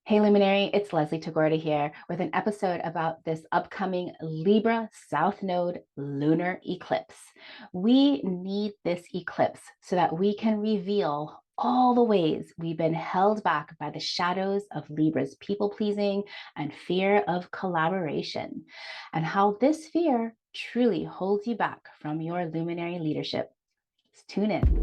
Hey Luminary, it's Leslie Tagorda here with an episode about this upcoming Libra South Node lunar eclipse. We need this eclipse so that we can reveal all the ways we've been held back by the shadows of Libra's people pleasing and fear of collaboration, and how this fear truly holds you back from your luminary leadership. Let's tune in.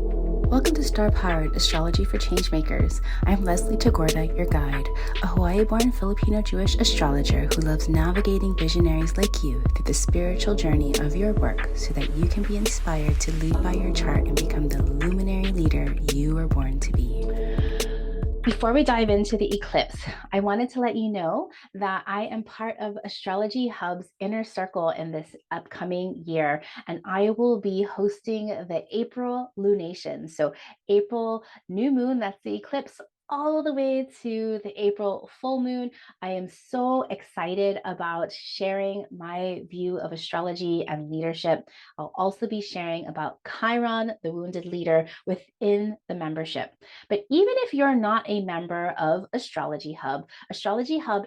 Welcome to Star Powered Astrology for Changemakers. I'm Leslie Tagorda, your guide, a Hawaii-born Filipino Jewish astrologer who loves navigating visionaries like you through the spiritual journey of your work so that you can be inspired to lead by your chart and become the luminary leader you were born to be. Before we dive into the eclipse, I wanted to let you know that I am part of Astrology Hub's inner circle in this upcoming year, and I will be hosting the April lunation. So, April new moon, that's the eclipse, all the way to the April full moon. I am so excited about sharing my view of astrology and leadership. I'll also be sharing about Chiron, the wounded leader, within the membership. But even if you're not a member of Astrology Hub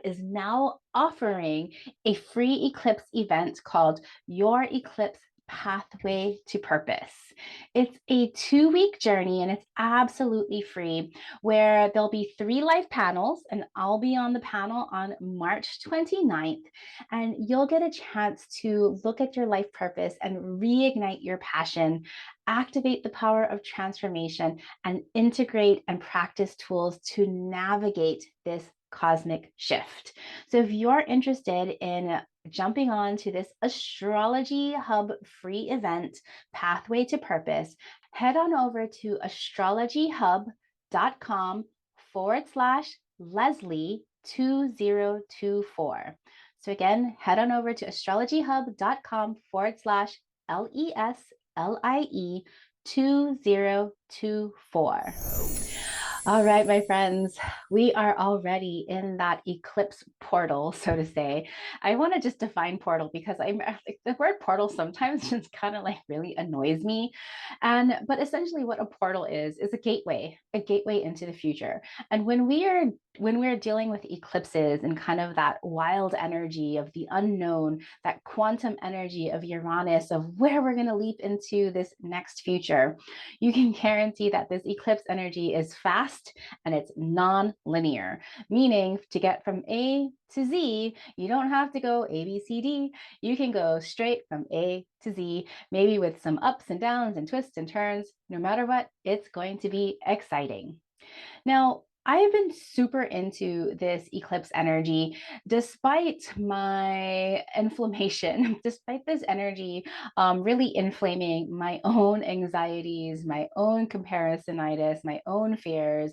is now offering a free eclipse event called Your Eclipse Pathway to Purpose. It's a 2 week journey and it's absolutely free, where there'll be 3 live panels, and I'll be on the panel on March 29th. And you'll get a chance to look at your life purpose and reignite your passion, activate the power of transformation, and integrate and practice tools to navigate this cosmic shift. So if you're interested in jumping on to this Astrology Hub free event, Pathway to Purpose, head on over to astrologyhub.com/Leslie 2024. So again, head on over to astrologyhub.com/LESLIE 2024. All right, my friends, we are already in that eclipse portal, so to say. I want to just define portal because I'm like, the word portal sometimes just kind of like really annoys me. But essentially what a portal is a gateway into the future. And when we're dealing with eclipses and kind of that wild energy of the unknown, that quantum energy of Uranus, of where we're going to leap into this next future, you can guarantee that this eclipse energy is fast and it's non-linear, meaning to get from A to Z, you don't have to go A, B, C, D. You can go straight from A to Z, maybe with some ups and downs and twists and turns. No matter what, it's going to be exciting. Now, I have been super into this eclipse energy despite my inflammation, despite this energy really inflaming my own anxieties, my own comparisonitis, my own fears.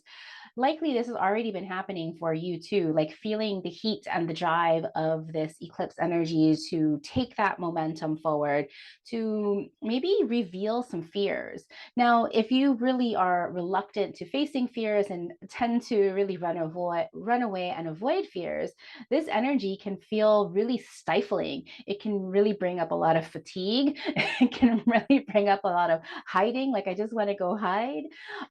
Likely this has already been happening for you too, like feeling the heat and the drive of this eclipse energy to take that momentum forward, to maybe reveal some fears. Now, if you really are reluctant to facing fears and tend to really run away and avoid fears, this energy can feel really stifling. It can really bring up a lot of fatigue. It can really bring up a lot of hiding, like I just want to go hide.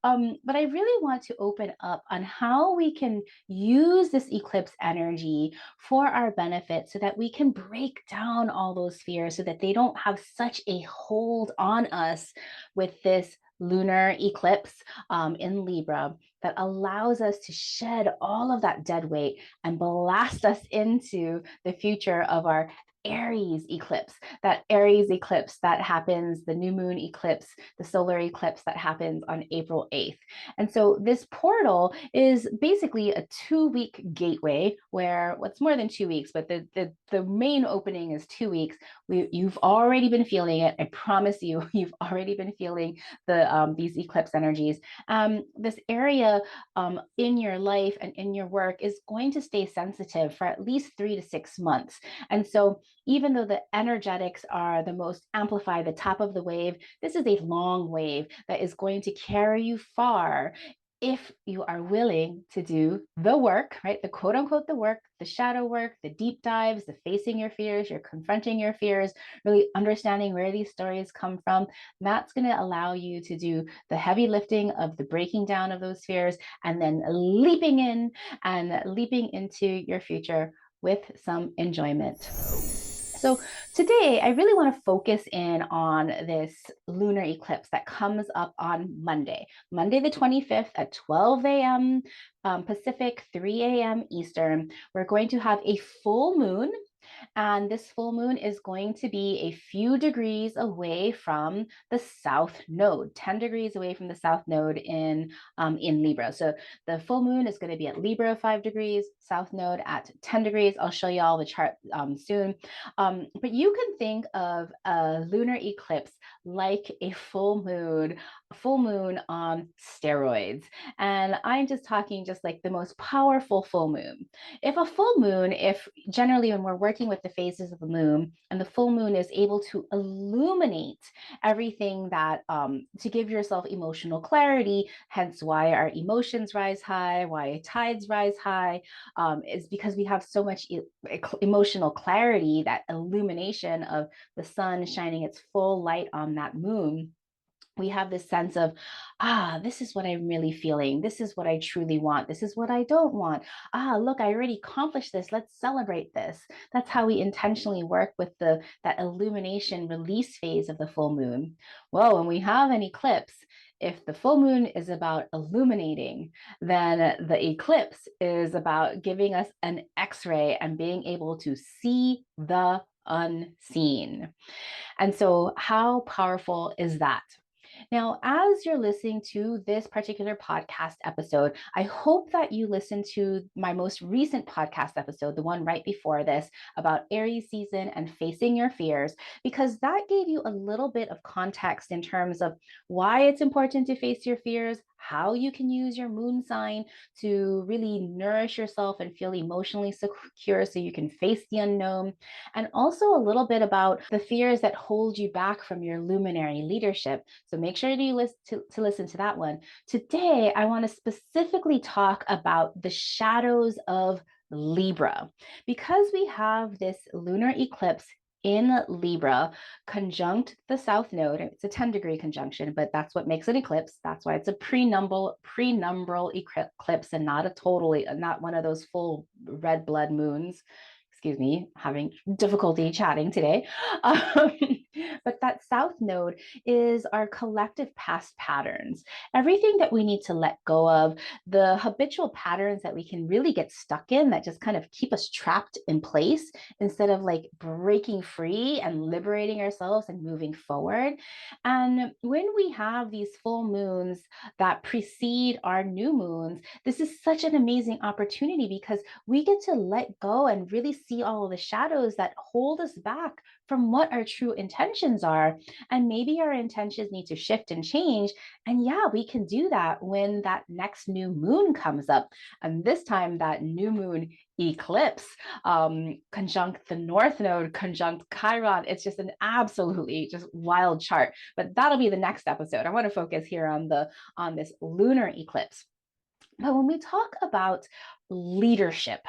But I really want to open up on how we can use this eclipse energy for our benefit so that we can break down all those fears so that they don't have such a hold on us with this lunar eclipse in Libra that allows us to shed all of that dead weight and blast us into the future of our that Aries eclipse that happens, the new moon eclipse, the solar eclipse that happens on April 8th. And so this portal is basically a 2 week gateway where what's more than 2 weeks, but the main opening is 2 weeks. You've already been feeling it. I promise you, you've already been feeling these eclipse energies. This area in your life and in your work is going to stay sensitive for at least 3 to 6 months. And so even though the energetics are the most amplified, the top of the wave, this is a long wave that is going to carry you far if you are willing to do the work, right? The quote unquote, the work, the shadow work, the deep dives, the facing your fears, you're confronting your fears, really understanding where these stories come from, that's going to allow you to do the heavy lifting of the breaking down of those fears and then leaping in and leaping into your future with some enjoyment. So today, I really want to focus in on this lunar eclipse that comes up on Monday the 25th at 12 a.m. Pacific, 3 a.m. Eastern. We're going to have a full moon, and this full moon is going to be a few degrees away from the south node, 10 degrees away from the south node in Libra. So the full moon is going to be at Libra 5 degrees, south node at 10 degrees. I'll show you all the chart soon. But you can think of a lunar eclipse like a full moon on steroids. And I'm just talking just like the most powerful full moon. If generally when we're working with the phases of the moon and the full moon is able to illuminate everything that to give yourself emotional clarity, hence why our emotions rise high, why tides rise high, is because we have so much emotional clarity, that illumination of the sun shining its full light on that moon. We have this sense of, this is what I'm really feeling. This is what I truly want. This is what I don't want. Look, I already accomplished this. Let's celebrate this. That's how we intentionally work with that illumination release phase of the full moon. Well, when we have an eclipse, if the full moon is about illuminating, then the eclipse is about giving us an X-ray and being able to see the unseen. And so, how powerful is that? Now, as you're listening to this particular podcast episode, I hope that you listened to my most recent podcast episode, the one right before this, about Aries season and facing your fears, because that gave you a little bit of context in terms of why it's important to face your fears, how you can use your moon sign to really nourish yourself and feel emotionally secure so you can face the unknown, and also a little bit about the fears that hold you back from your luminary leadership. So make sure that you listen to that one. Today, I want to specifically talk about the shadows of Libra. Because we have this lunar eclipse in Libra conjunct the south node. It's a 10-degree conjunction, but that's what makes an eclipse. That's why it's a prenumbral eclipse and not one of those full red blood moons. Excuse me, having difficulty chatting today. But that south node is our collective past patterns, everything that we need to let go of, the habitual patterns that we can really get stuck in that just kind of keep us trapped in place instead of like breaking free and liberating ourselves and moving forward. And when we have these full moons that precede our new moons, this is such an amazing opportunity because we get to let go and really see all of the shadows that hold us back from what our true intentions are. And maybe our intentions need to shift and change. And yeah, we can do that when that next new moon comes up. And this time, that new moon eclipse conjunct the north node, conjunct Chiron. It's just an absolutely just wild chart. But that'll be the next episode. I want to focus here on this lunar eclipse. But when we talk about leadership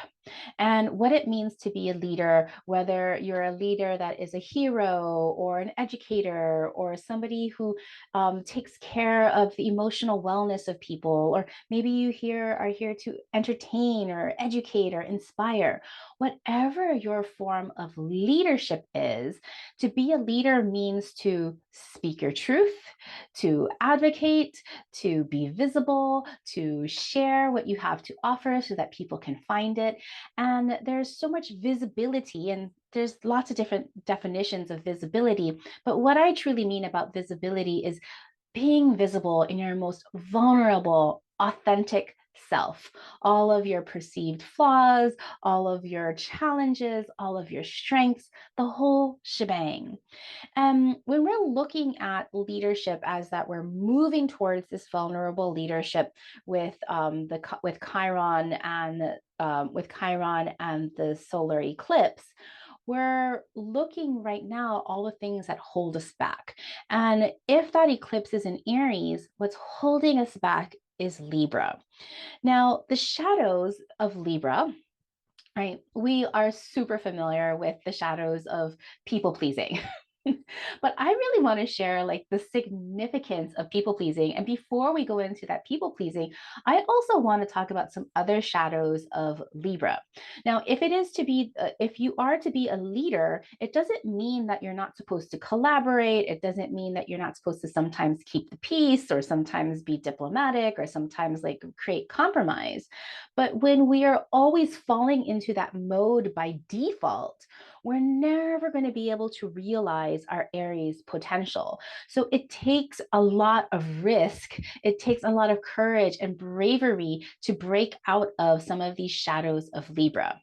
and what it means to be a leader, whether you're a leader that is a hero or an educator or somebody who takes care of the emotional wellness of people, or maybe you are here to entertain or educate or inspire, whatever your form of leadership is, to be a leader means to speak your truth, to advocate, to be visible, to share what you have to offer so that people can find it. And there's so much visibility, and there's lots of different definitions of visibility. But what I truly mean about visibility is being visible in your most vulnerable, authentic self, all of your perceived flaws, all of your challenges, all of your strengths, the whole shebang. When we're looking at leadership as that we're moving towards this vulnerable leadership with with Chiron and the solar eclipse, we're looking right now all the things that hold us back. And if that eclipse is in Aries, what's holding us back is Libra. Now, the shadows of Libra, right? We are super familiar with the shadows of people pleasing. But I really want to share like the significance of people pleasing. And before we go into that people pleasing, I also want to talk about some other shadows of Libra. Now, if you are to be a leader, it doesn't mean that you're not supposed to collaborate. It doesn't mean that you're not supposed to sometimes keep the peace or sometimes be diplomatic or sometimes like create compromise. But when we are always falling into that mode by default, we're never going to be able to realize our Aries potential. So it takes a lot of risk, it takes a lot of courage and bravery to break out of some of these shadows of Libra.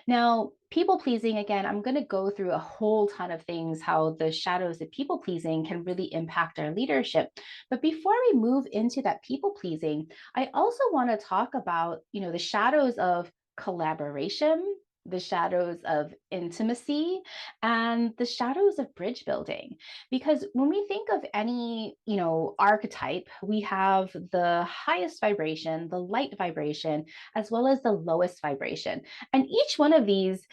Now, people pleasing, again, I'm going to go through a whole ton of things, how the shadows of people pleasing can really impact our leadership. But before we move into that people pleasing, I also want to talk about, the shadows of collaboration, the shadows of intimacy, and the shadows of bridge building. Because when we think of any, archetype, we have the highest vibration, the light vibration, as well as the lowest vibration. And each one of these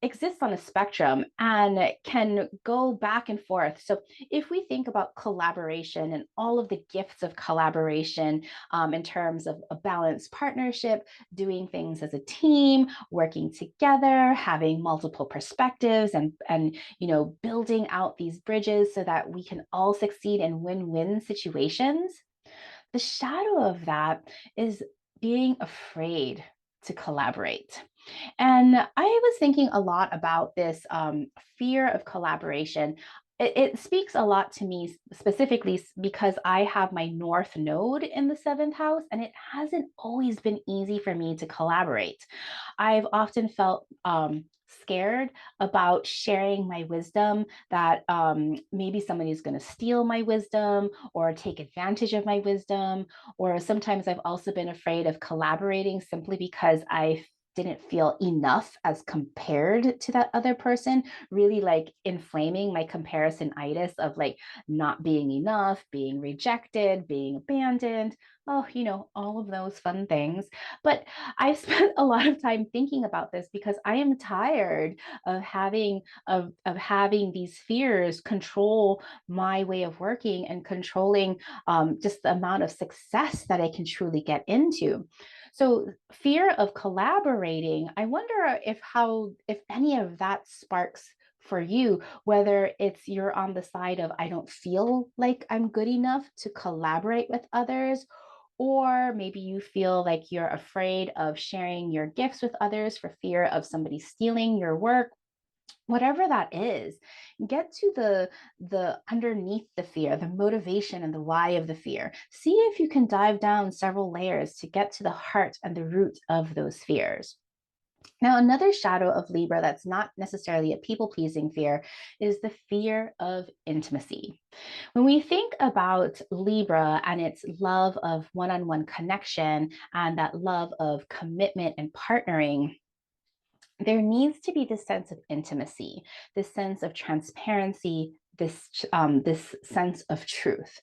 exists on a spectrum and can go back and forth. So if we think about collaboration and all of the gifts of collaboration, in terms of a balanced partnership, doing things as a team, working together, having multiple perspectives, and building out these bridges so that we can all succeed in win-win situations, the shadow of that is being afraid to collaborate. And I was thinking a lot about this fear of collaboration. It speaks a lot to me specifically because I have my North Node in the seventh house, and it hasn't always been easy for me to collaborate. I've often felt scared about sharing my wisdom, that maybe somebody's going to steal my wisdom or take advantage of my wisdom. Or sometimes I've also been afraid of collaborating simply because I didn't feel enough as compared to that other person, really like inflaming my comparison-itis of like not being enough, being rejected, being abandoned. Oh, all of those fun things. But I've spent a lot of time thinking about this because I am tired of having these fears control my way of working and controlling just the amount of success that I can truly get into. So fear of collaborating, I wonder if any of that sparks for you, whether it's you're on the side of I don't feel like I'm good enough to collaborate with others, or maybe you feel like you're afraid of sharing your gifts with others for fear of somebody stealing your work. Whatever that is, get to the underneath the fear, the motivation and the why of the fear. See if you can dive down several layers to get to the heart and the root of those fears. Now, another shadow of Libra that's not necessarily a people-pleasing fear is the fear of intimacy. When we think about Libra and its love of one-on-one connection and that love of commitment and partnering, there needs to be this sense of intimacy, this sense of transparency, this sense of truth.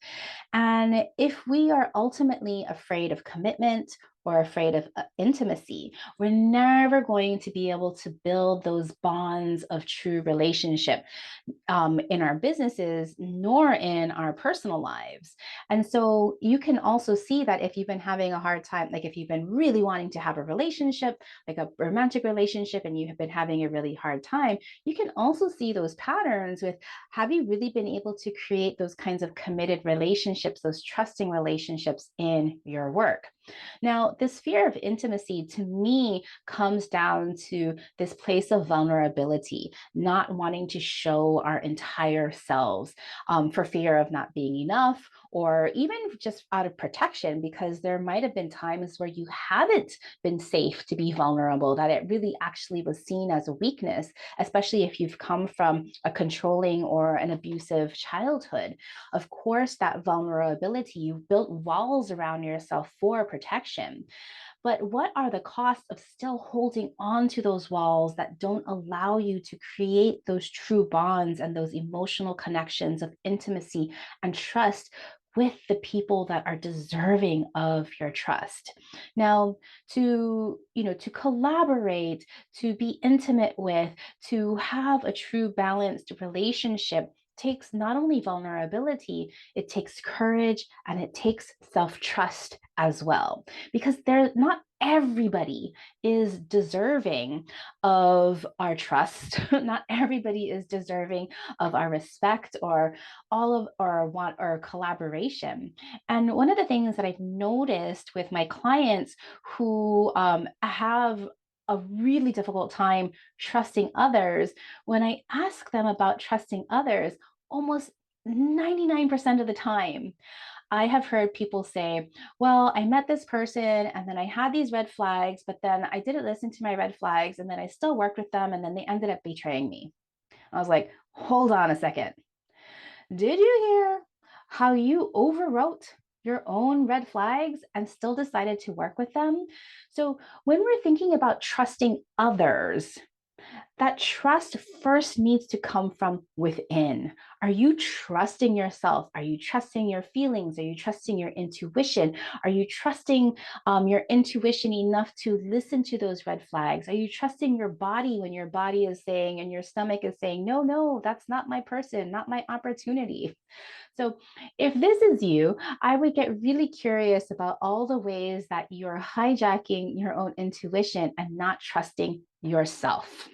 And if we are ultimately afraid of commitment or afraid of intimacy, we're never going to be able to build those bonds of true relationship in our businesses, nor in our personal lives. And so you can also see that if you've been having a hard time, like if you've been really wanting to have a relationship, like a romantic relationship, and you have been having a really hard time, you can also see those patterns with, have you really been able to create those kinds of committed relationships, those trusting relationships in your work? Now, this fear of intimacy to me comes down to this place of vulnerability, not wanting to show our entire selves for fear of not being enough, or even just out of protection, because there might have been times where you haven't been safe to be vulnerable, that it really actually was seen as a weakness, especially if you've come from a controlling or an abusive childhood. Of course, that vulnerability, you've built walls around yourself for protection. But what are the costs of still holding on to those walls that don't allow you to create those true bonds and those emotional connections of intimacy and trust with the people that are deserving of your trust. Now, to collaborate, to be intimate with, to have a true balanced relationship takes not only vulnerability, it takes courage and it takes self-trust as well. Because not everybody is deserving of our trust. Not everybody is deserving of our respect or all of our want or collaboration. And one of the things that I've noticed with my clients who have a really difficult time trusting others, when I ask them about trusting others, almost 99% of the time, I have heard people say, well, I met this person and then I had these red flags, but then I didn't listen to my red flags and then I still worked with them and then they ended up betraying me. I was like, hold on a second. Did you hear how you overwrote your own red flags and still decided to work with them? So when we're thinking about trusting others, that trust first needs to come from within. Are you trusting yourself? Are you trusting your feelings? Are you trusting your intuition? Are you trusting your intuition enough to listen to those red flags? Are you trusting your body when your body is saying and your stomach is saying, no, no, that's not my person, not my opportunity? So, if this is you, I would get really curious about all the ways that you're hijacking your own intuition and not trusting yourself.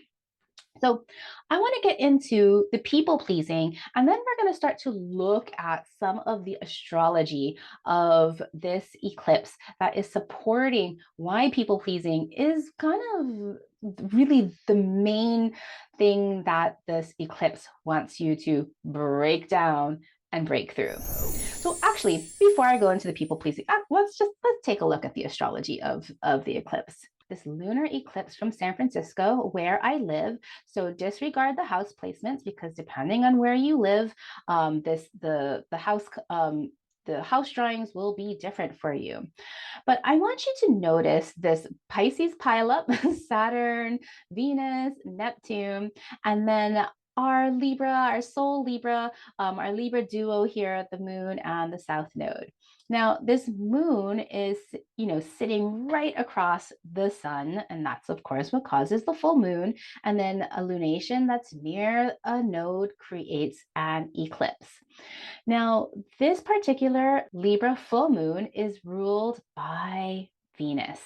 So I want to get into the people pleasing, and then we're going to start to look at some of the astrology of this eclipse that is supporting why people pleasing is kind of really the main thing that this eclipse wants you to break down and break through. So actually, before I go into the people pleasing, let's take a look at the astrology of the eclipse. This lunar eclipse from San Francisco, where I live. So disregard the house placements because depending on where you live, the house drawings will be different for you. But I want you to notice this Pisces pileup, Saturn, Venus, Neptune, and then our Libra, our soul Libra, our Libra duo here at the moon and the south node. Now, this moon is, sitting right across the sun, and that's, of course, what causes the full moon. And then a lunation that's near a node creates an eclipse. Now, this particular Libra full moon is ruled by Venus.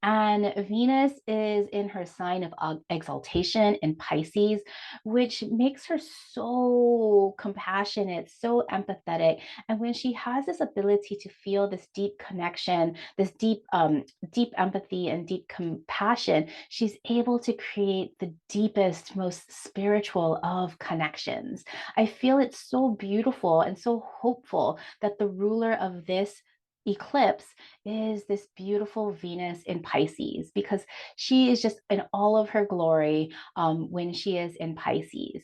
And Venus is in her sign of exaltation in Pisces, which makes her so compassionate, so empathetic. And when she has this ability to feel this deep connection, this deep empathy and deep compassion, she's able to create the deepest, most spiritual of connections. I feel it's so beautiful and so hopeful that the ruler of this eclipse is this beautiful Venus in Pisces because she is just in all of her glory when she is in Pisces.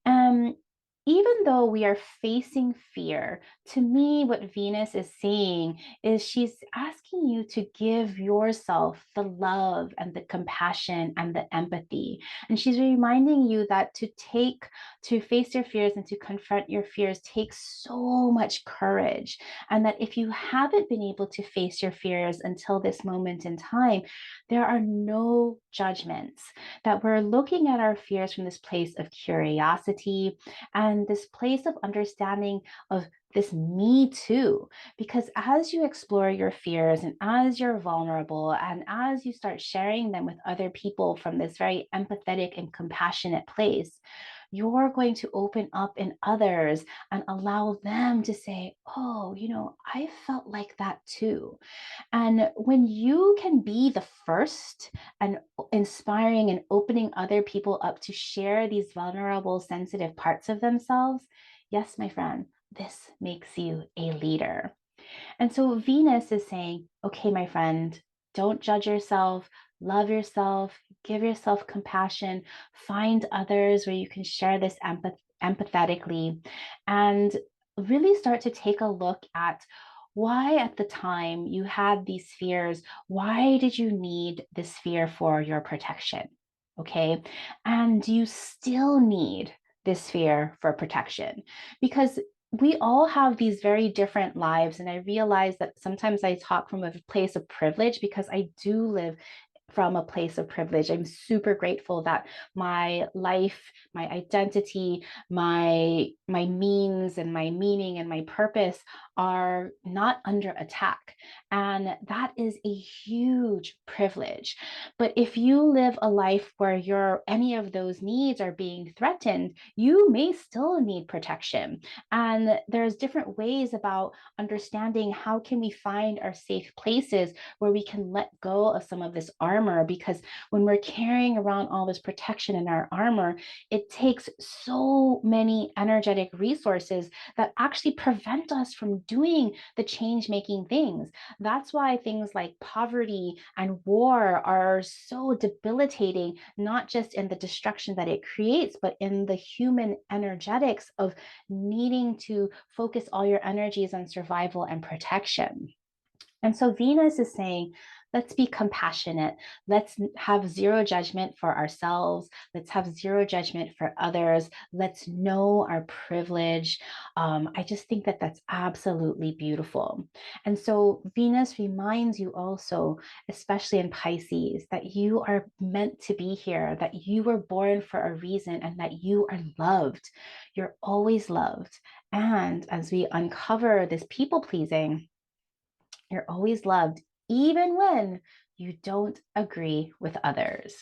Um, Even though we are facing fear, to me, what Venus is saying is she's asking you to give yourself the love and the compassion and the empathy. And she's reminding you that to face your fears and to confront your fears takes so much courage. And that if you haven't been able to face your fears until this moment in time, there are no judgments, that we're looking at our fears from this place of curiosity and this place of understanding of this me too. Because as you explore your fears and as you're vulnerable and as you start sharing them with other people from this very empathetic and compassionate place, you're going to open up in others and allow them to say, oh, I felt like that too. And when you can be the first and inspiring and opening other people up to share these vulnerable, sensitive parts of themselves, yes, my friend, this makes you a leader. And so Venus is saying, okay, my friend, don't judge yourself, love yourself, give yourself compassion, find others where you can share this empathetically, and really start to take a look at why at the time you had these fears, why did you need this fear for your protection? Okay. And do you still need this fear for protection? Because we all have these very different lives. And I realize that sometimes I talk from a place of privilege because I do live from a place of privilege. I'm super grateful that my life, my identity, my means and my meaning and my purpose are not under attack. And that is a huge privilege. But if you live a life where any of those needs are being threatened, you may still need protection. And there's different ways about understanding how can we find our safe places where we can let go of some of this armor, because when we're carrying around all this protection in our armor, it takes so many energetic resources that actually prevent us from doing the change making things. That's why things like poverty and war are so debilitating, not just in the destruction that it creates, but in the human energetics of needing to focus all your energies on survival and protection. And so Venus is saying, let's be compassionate. Let's have zero judgment for ourselves. Let's have zero judgment for others. Let's know our privilege. I just think that that's absolutely beautiful. And so Venus reminds you also, especially in Pisces, that you are meant to be here, that you were born for a reason, and that you are loved. You're always loved. And as we uncover this people pleasing, you're always loved, even when you don't agree with others.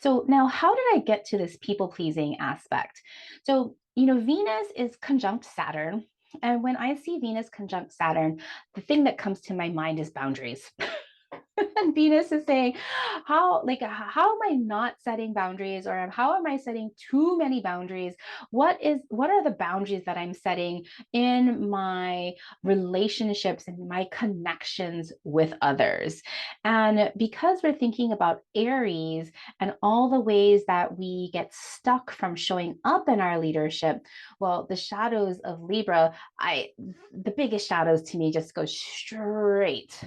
So, now how did I get to this people pleasing aspect? So, Venus is conjunct Saturn. And when I see Venus conjunct Saturn, the thing that comes to my mind is boundaries. And Venus is saying, how am I not setting boundaries, or how am I setting too many boundaries? What are the boundaries that I'm setting in my relationships and my connections with others? And because we're thinking about Aries and all the ways that we get stuck from showing up in our leadership, well, the shadows of Libra, the biggest shadows to me just go straight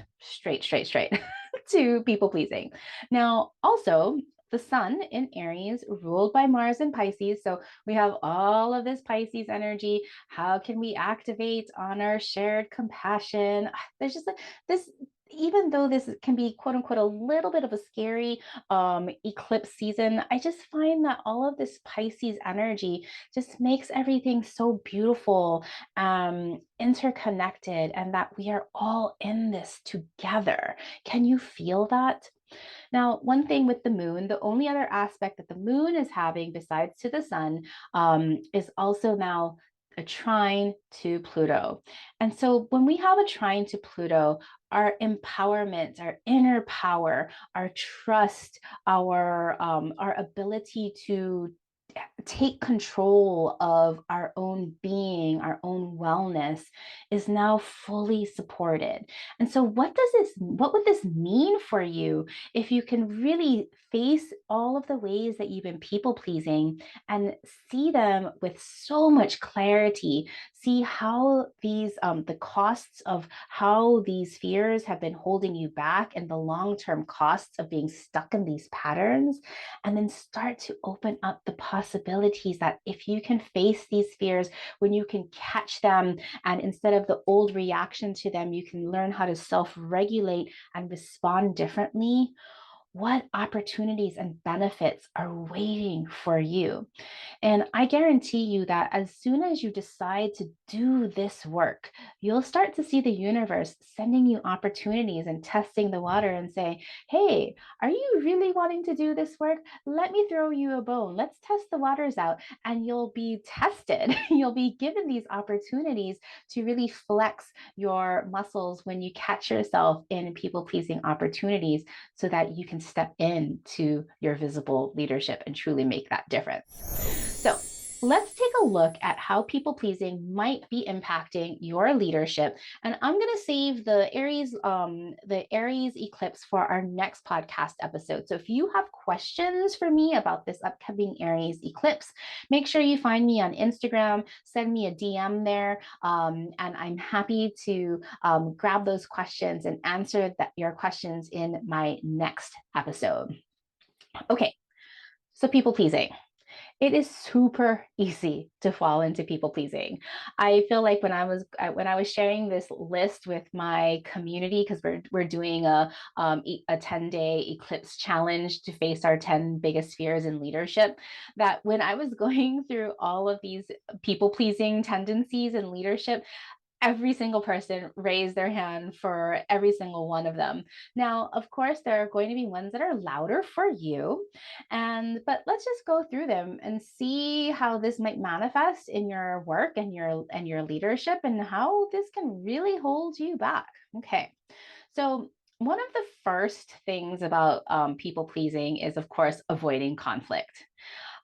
to people pleasing. Now, also, the sun in Aries, ruled by Mars in Pisces. So we have all of this Pisces energy. How can we activate on our shared compassion? There's just like this, even though this can be quote unquote a little bit of a scary eclipse season, I just find that all of this Pisces energy just makes everything so beautiful, interconnected, and that we are all in this together. Can you feel that? Now, one thing with the moon, the only other aspect that the moon is having besides to the sun, is also now a trine to Pluto. And so when we have a trine to Pluto, our empowerment, our inner power, our trust, our ability to take control of our own being, our own wellness, is now fully supported. And so what would this mean for you if you can really face all of the ways that you've been people pleasing and see them with so much clarity, see how the costs of how these fears have been holding you back and the long-term costs of being stuck in these patterns, and then start to open up the possibilities that if you can face these fears, when you can catch them, and instead of the old reaction to them, you can learn how to self-regulate and respond differently. What opportunities and benefits are waiting for you? And I guarantee you that as soon as you decide to do this work, you'll start to see the universe sending you opportunities and testing the water and say, hey, are you really wanting to do this work? Let me throw you a bone. Let's test the waters out. And you'll be tested. You'll be given these opportunities to really flex your muscles when you catch yourself in people pleasing opportunities, so that you can step into your visible leadership and truly make that difference. So let's take a look at how people pleasing might be impacting your leadership. And I'm going to save the Aries eclipse for our next podcast episode. So if you have questions for me about this upcoming Aries eclipse, make sure you find me on Instagram, send me a DM there, and I'm happy to grab those questions and answer your questions in my next episode. Okay, so people pleasing. It is super easy to fall into people pleasing. I feel like when I was sharing this list with my community, because we're doing a 10-day eclipse challenge to face our 10 biggest fears in leadership, that when I was going through all of these people pleasing tendencies in leadership, every single person raised their hand for every single one of them. Now, of course, there are going to be ones that are louder for you, and but let's just go through them and see how this might manifest in your work and your leadership, and how this can really hold you back. Okay, so one of the first things about people pleasing is, of course, avoiding conflict.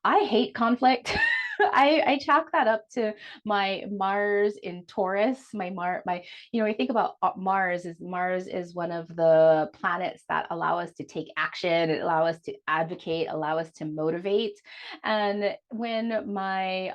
I hate conflict. I chalk that up to my Mars in Taurus. I think about Mars is one of the planets that allow us to take action, allow us to advocate, allow us to motivate. And when my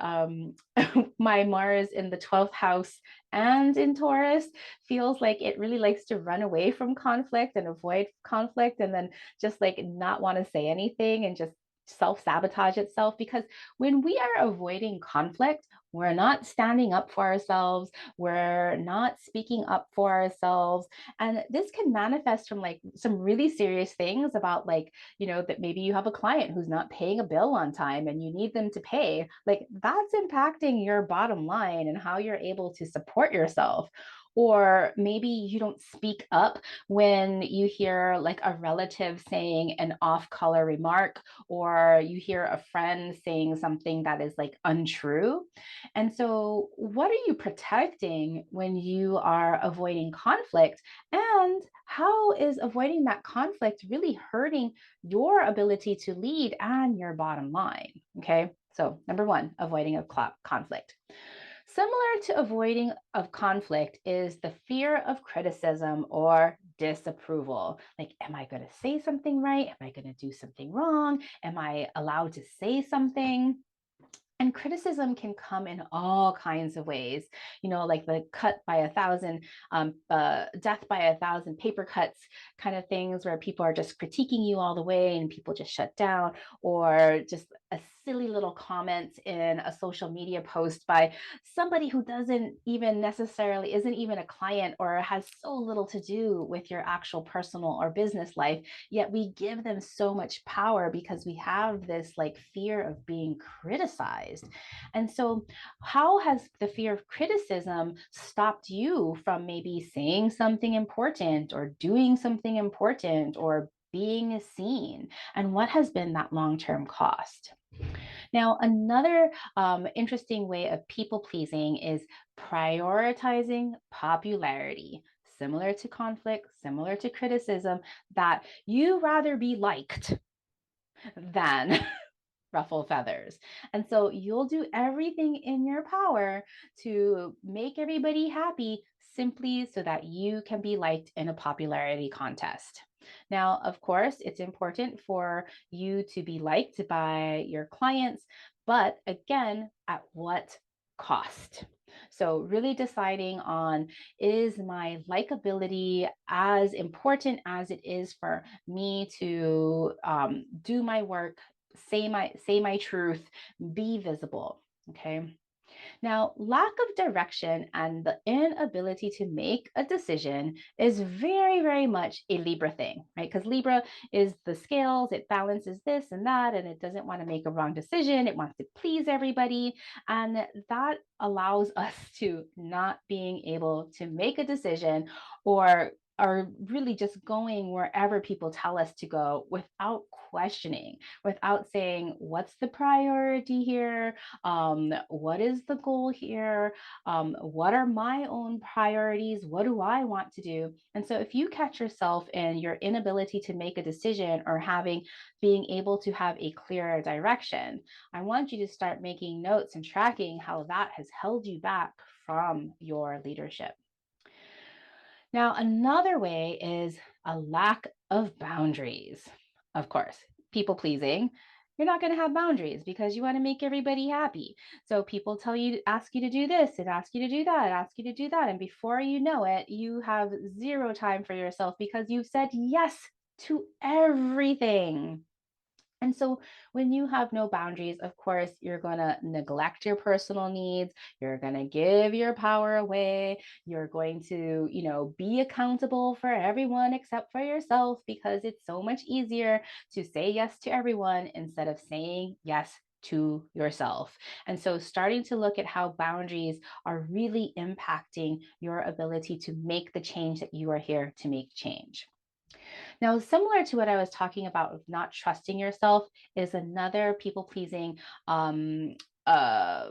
Mars in the 12th house and in Taurus feels like it really likes to run away from conflict and avoid conflict, and then just like not want to say anything and just self sabotage itself, because when we are avoiding conflict, we're not standing up for ourselves, we're not speaking up for ourselves. And this can manifest from like some really serious things about, like, that maybe you have a client who's not paying a bill on time and you need them to pay. Like, that's impacting your bottom line and how you're able to support yourself. Or maybe you don't speak up when you hear like a relative saying an off color remark, or you hear a friend saying something that is like untrue. And so, what are you protecting when you are avoiding conflict? And how is avoiding that conflict really hurting your ability to lead and your bottom line? Okay. So, number one, avoiding of conflict. Similar to avoiding of conflict is the fear of criticism or disapproval. Like, am I going to say something right? Am I going to do something wrong? Am I allowed to say something? And criticism can come in all kinds of ways, like the death by a thousand paper cuts kind of things, where people are just critiquing you all the way and people just shut down, or just a silly little comment in a social media post by somebody who doesn't even necessarily isn't even a client, or has so little to do with your actual personal or business life, yet we give them so much power because we have this like fear of being criticized. And so, how has the fear of criticism stopped you from maybe saying something important or doing something important or being seen? And what has been that long-term cost? Now, another interesting way of people pleasing is prioritizing popularity. Similar to conflict, similar to criticism, that you rather be liked than ruffle feathers. And so you'll do everything in your power to make everybody happy, simply so that you can be liked in a popularity contest. Now, of course, it's important for you to be liked by your clients, but again, at what cost? So, really deciding on, is my likability as important as it is for me to do my work, say my truth, be visible? Okay. Now, lack of direction and the inability to make a decision is very, very much a Libra thing, right? Because Libra is the scales, it balances this and that, and it doesn't want to make a wrong decision. It wants to please everybody. And that allows us to not being able to make a decision, or are really just going wherever people tell us to go without questioning, without saying, what's the priority here? What is the goal here? What are my own priorities? What do I want to do? And so, if you catch yourself in your inability to make a decision, or being able to have a clearer direction, I want you to start making notes and tracking how that has held you back from your leadership. Now, another way is a lack of boundaries. Of course, people pleasing. You're not going to have boundaries because you want to make everybody happy. So people ask you to do this and ask you to do that, ask you to do that. And before you know it, you have zero time for yourself because you've said yes to everything. And so when you have no boundaries, of course, you're going to neglect your personal needs. You're going to give your power away. You're going to, be accountable for everyone except for yourself because it's so much easier to say yes to everyone instead of saying yes to yourself. And so starting to look at how boundaries are really impacting your ability to make the change that you are here to make change. Now, similar to what I was talking about of not trusting yourself is another um, uh,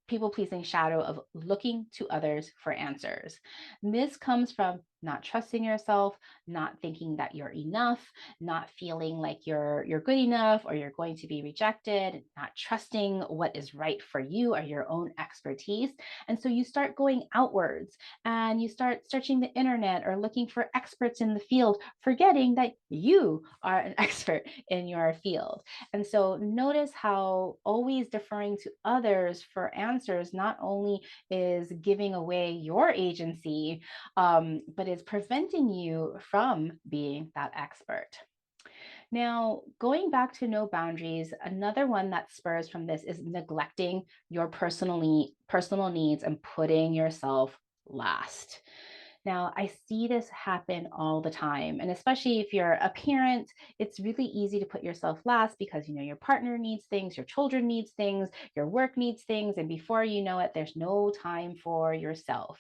people pleasing shadow of looking to others for answers. This comes from not trusting yourself, not thinking that you're enough, not feeling like you're good enough or you're going to be rejected, not trusting what is right for you or your own expertise. And so you start going outwards and you start searching the internet or looking for experts in the field, forgetting that you are an expert in your field. And so notice how always deferring to others for answers not only is giving away your agency, but is preventing you from being that expert. Now, going back to no boundaries, another one that spurs from this is neglecting your personal needs and putting yourself last. Now, I see this happen all the time. And especially if you're a parent, it's really easy to put yourself last because your partner needs things, your children needs things, your work needs things, and before you know it, there's no time for yourself.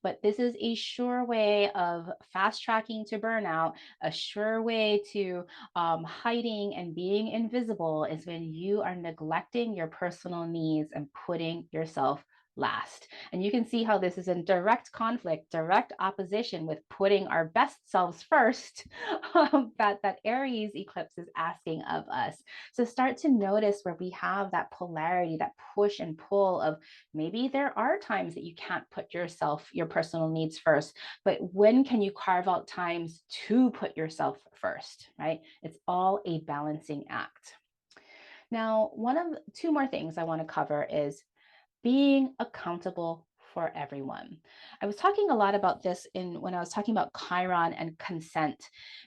But this is a sure way of fast tracking to burnout, a sure way to hiding and being invisible is when you are neglecting your personal needs and putting yourself last. And you can see how this is in direct conflict, direct opposition with putting our best selves first that Aries eclipse is asking of us. So start to notice where we have that polarity, that push and pull of maybe there are times that you can't put your personal needs first, but when can you carve out times to put yourself first, right? It's all a balancing act. Now, one of two more things I want to cover is being accountable for everyone. I was talking a lot about this when I was talking about Chiron and consent,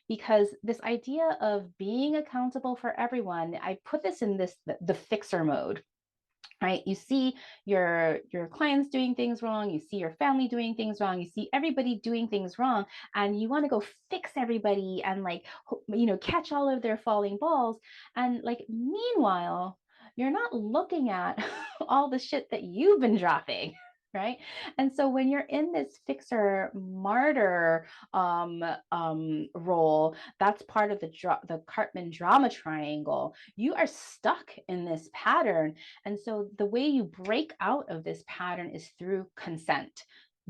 because this idea of being accountable for everyone, I put this in the fixer mode. Right, you see your clients doing things wrong, you see your family doing things wrong, you see everybody doing things wrong, and you want to go fix everybody and catch all of their falling balls. And meanwhile, you're not looking at all the shit that you've been dropping. Right. And so when you're in this fixer martyr role, that's part of the Cartman drama triangle. You are stuck in this pattern, and so the way you break out of this pattern is through consent.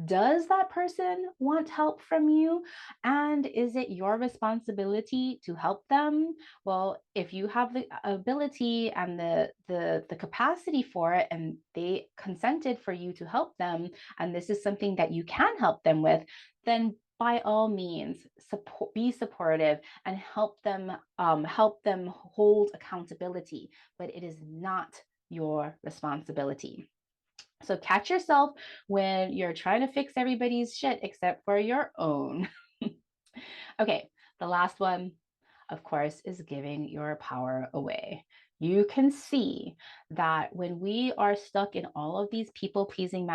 Does that person want help from you? And is it your responsibility to help them? Well, if you have the ability and the capacity for it, and they consented for you to help them, and this is something that you can help them with, then by all means, be supportive and help them hold accountability. But it is not your responsibility. So catch yourself when you're trying to fix everybody's shit except for your own. Okay, the last one, of course, is giving your power away. You can see that when we are stuck in all of these people pleasing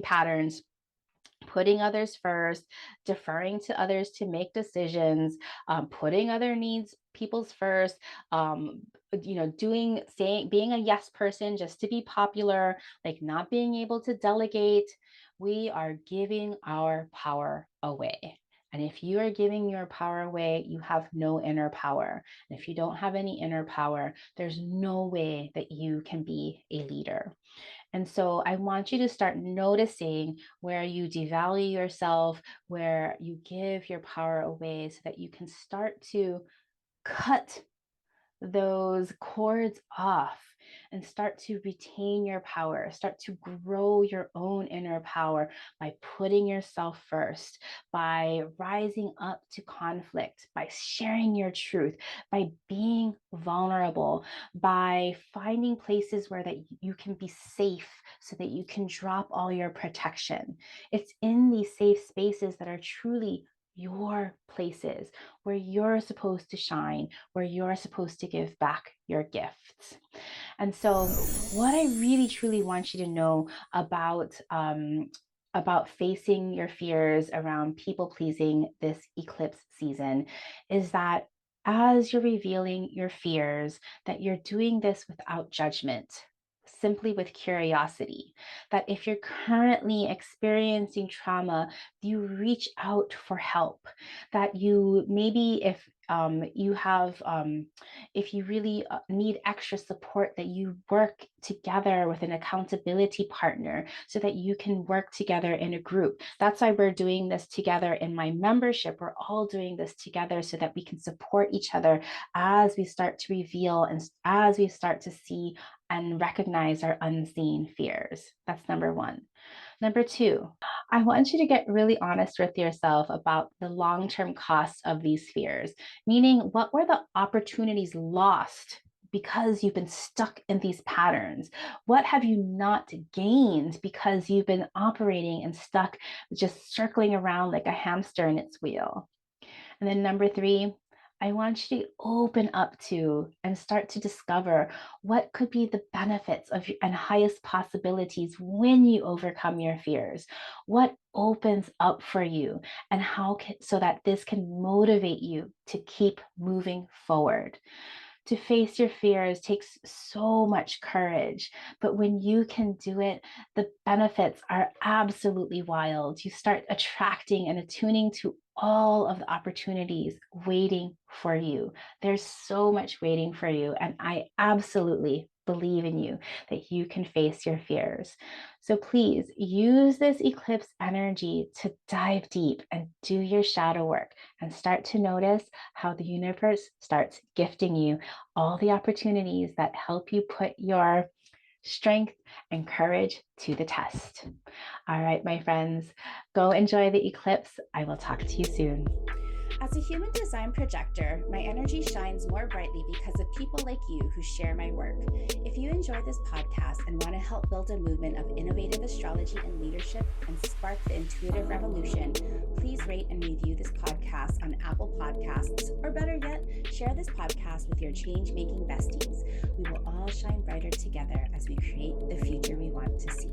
patterns, putting others first, deferring to others to make decisions, putting other needs people's first, being a yes person just to be popular, like not being able to delegate, we are giving our power away. And if you are giving your power away, you have no inner power. And if you don't have any inner power, there's no way that you can be a leader. And so I want you to start noticing where you devalue yourself, where you give your power away so that you can start to cut those cords off and start to retain your power, start to grow your own inner power by putting yourself first, by rising up to conflict, by sharing your truth, by being vulnerable, by finding places where that you can be safe so that you can drop all your protection. It's in these safe spaces that are truly your places where you're supposed to shine, where you're supposed to give back your gifts. And so, what I really truly want you to know about facing your fears around people pleasing this eclipse season is that as you're revealing your fears, that you're doing this without judgment, simply with curiosity. That if you're currently experiencing trauma, you reach out for help. That you maybe if you really need extra support, that you work together with an accountability partner so that you can work together in a group. That's why we're doing this together in my membership. We're all doing this together so that we can support each other as we start to reveal and as we start to see and recognize our unseen fears. That's number one. Number two, I want you to get really honest with yourself about the long-term costs of these fears, meaning what were the opportunities lost because you've been stuck in these patterns? What have you not gained because you've been operating and stuck, just circling around like a hamster in its wheel? And then number three, I want you to open up to and start to discover what could be the benefits of and highest possibilities when you overcome your fears. What opens up for you and so that this can motivate you to keep moving forward. To face your fears takes so much courage, but when you can do it, the benefits are absolutely wild. You start attracting and attuning to all of the opportunities waiting for you. There's so much waiting for you, and I absolutely believe in you that you can face your fears. So please use this eclipse energy to dive deep and do your shadow work and start to notice how the universe starts gifting you all the opportunities that help you put your strength and courage to the test. All right, my friends, go enjoy the eclipse. I will talk to you soon. As a human design projector, my energy shines more brightly because of people like you who share my work. If you enjoy this podcast and want to help build a movement of innovative astrology and leadership and spark the intuitive revolution, please rate and review this podcast on Apple Podcasts, or better yet, share this podcast with your change-making besties. We will all shine brighter together as we create the future we want to see.